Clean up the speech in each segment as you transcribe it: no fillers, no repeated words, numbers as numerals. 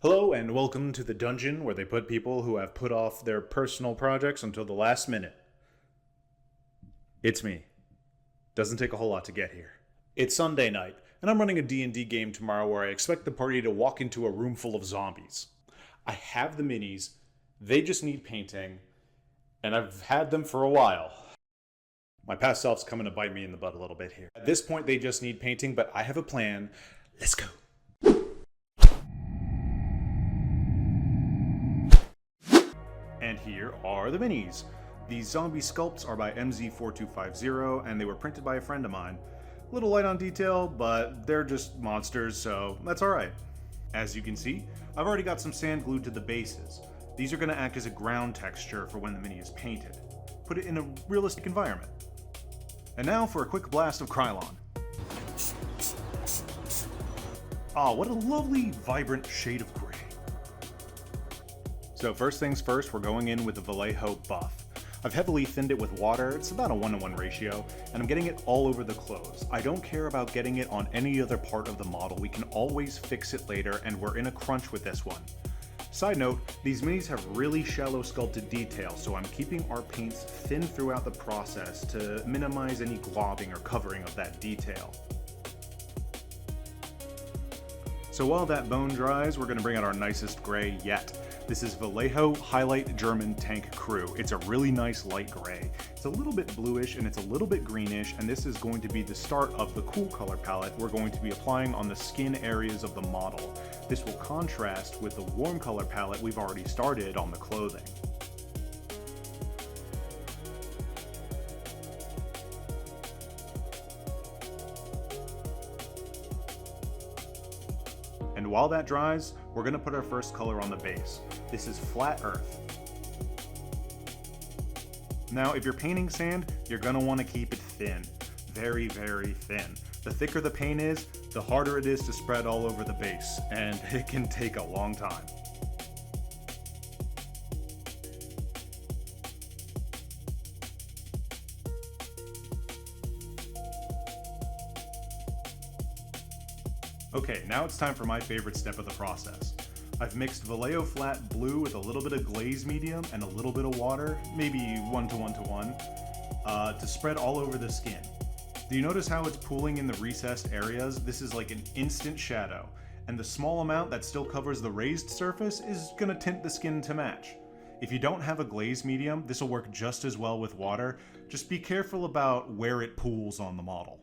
Hello and welcome to the dungeon where they put people who have put off their personal projects until the last minute. It's me. Doesn't take a whole lot to get here. It's Sunday night, and I'm running a D&D game tomorrow where I expect the party to walk into a room full of zombies. I have the minis, they just need painting, and I've had them for a while. My past self's coming to bite me in the butt a little bit here. At this point they just need painting, but I have a plan. Let's go. And here are the minis. These zombie sculpts are by MZ4250 and they were printed by a friend of mine. A little light on detail, but they're just monsters, so that's alright. As you can see, I've already got some sand glued to the bases. These are going to act as a ground texture for when the mini is painted. Put it in a realistic environment. And now for a quick blast of Krylon. Ah, what a lovely, vibrant shade of gray. So first things first, we're going in with the Vallejo buff. I've heavily thinned it with water, it's about a 1-to-1 ratio, and I'm getting it all over the clothes. I don't care about getting it on any other part of the model, we can always fix it later, and we're in a crunch with this one. Side note, these minis have really shallow sculpted detail, so I'm keeping our paints thin throughout the process to minimize any globbing or covering of that detail. So while that bone dries, we're going to bring out our nicest gray yet. This is Vallejo Highlight German Tank Crew. It's a really nice light gray. It's a little bit bluish and it's a little bit greenish, and this is going to be the start of the cool color palette we're going to be applying on the skin areas of the model. This will contrast with the warm color palette we've already started on the clothing. And while that dries, we're going to put our first color on the base. This is Flat Earth. Now, if you're painting sand, you're going to want to keep it thin. Very, very thin. The thicker the paint is, the harder it is to spread all over the base, and it can take a long time. Okay, now it's time for my favorite step of the process. I've mixed Vallejo Flat Blue with a little bit of glaze medium and a little bit of water, maybe 1-to-1-to-1, to spread all over the skin. Do you notice how it's pooling in the recessed areas? This is like an instant shadow, and the small amount that still covers the raised surface is going to tint the skin to match. If you don't have a glaze medium, this will work just as well with water. Just be careful about where it pools on the model.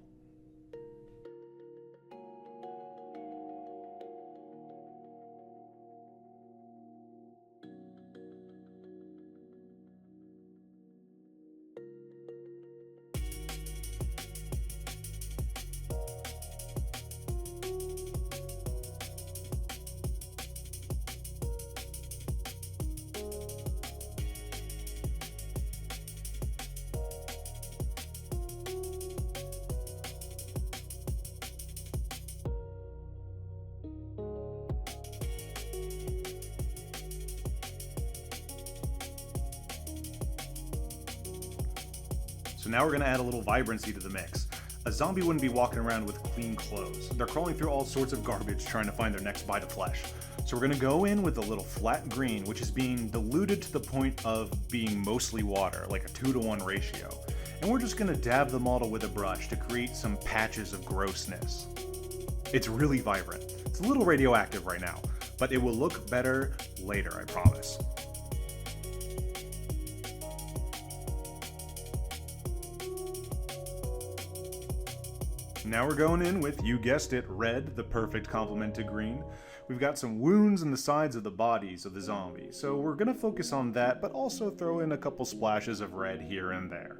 So now we're going to add a little vibrancy to the mix. A zombie wouldn't be walking around with clean clothes. They're crawling through all sorts of garbage trying to find their next bite of flesh. So we're going to go in with a little flat green, which is being diluted to the point of being mostly water, like a 2-to-1 ratio. And we're just going to dab the model with a brush to create some patches of grossness. It's really vibrant. It's a little radioactive right now, but it will look better later, I promise. Now we're going in with, you guessed it, red, the perfect complement to green. We've got some wounds in the sides of the bodies of the zombies, so we're going to focus on that, but also throw in a couple splashes of red here and there.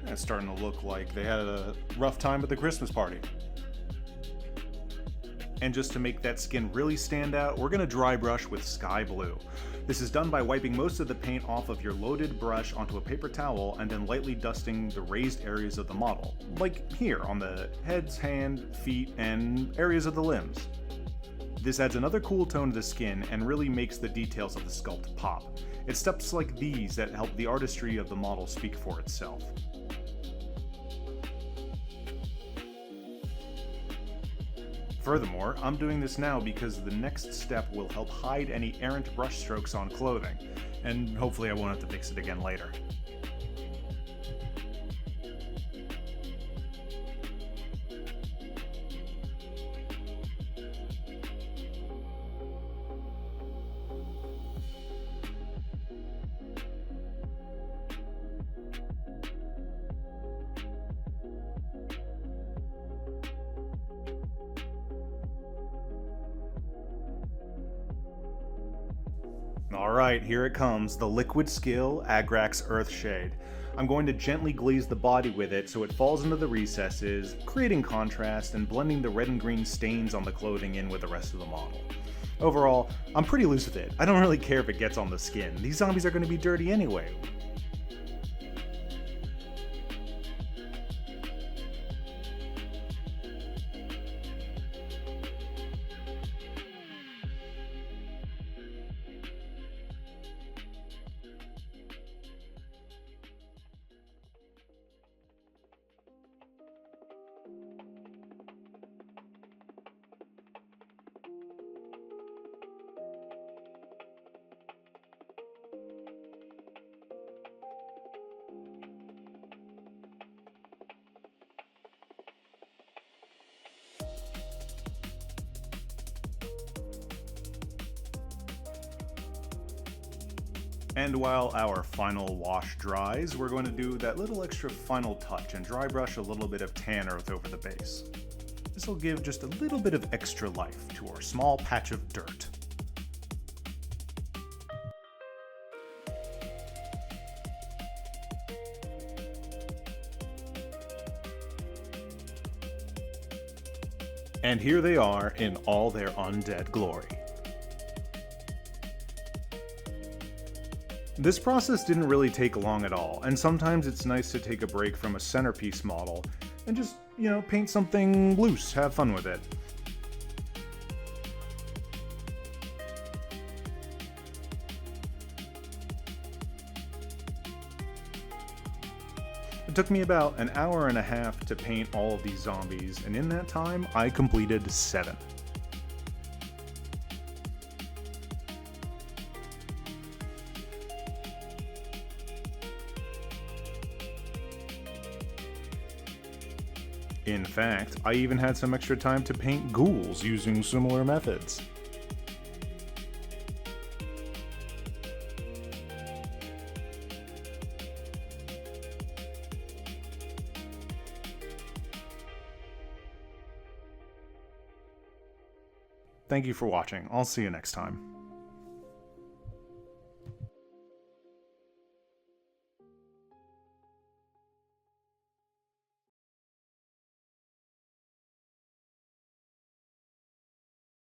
It's starting to look like they had a rough time at the Christmas party. And just to make that skin really stand out, we're going to dry brush with sky blue. This is done by wiping most of the paint off of your loaded brush onto a paper towel and then lightly dusting the raised areas of the model, like here on the heads, hand, feet, and areas of the limbs. This adds another cool tone to the skin and really makes the details of the sculpt pop. It's steps like these that help the artistry of the model speak for itself. Furthermore, I'm doing this now because the next step will help hide any errant brush strokes on clothing, and hopefully I won't have to fix it again later. Alright, here it comes, the liquid skill Agrax Earthsade. I'm going to gently glaze the body with it so it falls into the recesses, creating contrast and blending the red and green stains on the clothing in with the rest of the model. Overall, I'm pretty loose with it. I don't really care if it gets on the skin. These zombies are going to be dirty anyway. And while our final wash dries, we're going to do that little extra final touch and dry brush a little bit of tan earth over the base. This will give just a little bit of extra life to our small patch of dirt. And here they are in all their undead glory. This process didn't really take long at all, and sometimes it's nice to take a break from a centerpiece model and just, paint something loose, have fun with it. It took me about an hour and a half to paint all of these zombies, and in that time, I completed 7. In fact, I even had some extra time to paint ghouls using similar methods. Thank you for watching. I'll see you next time.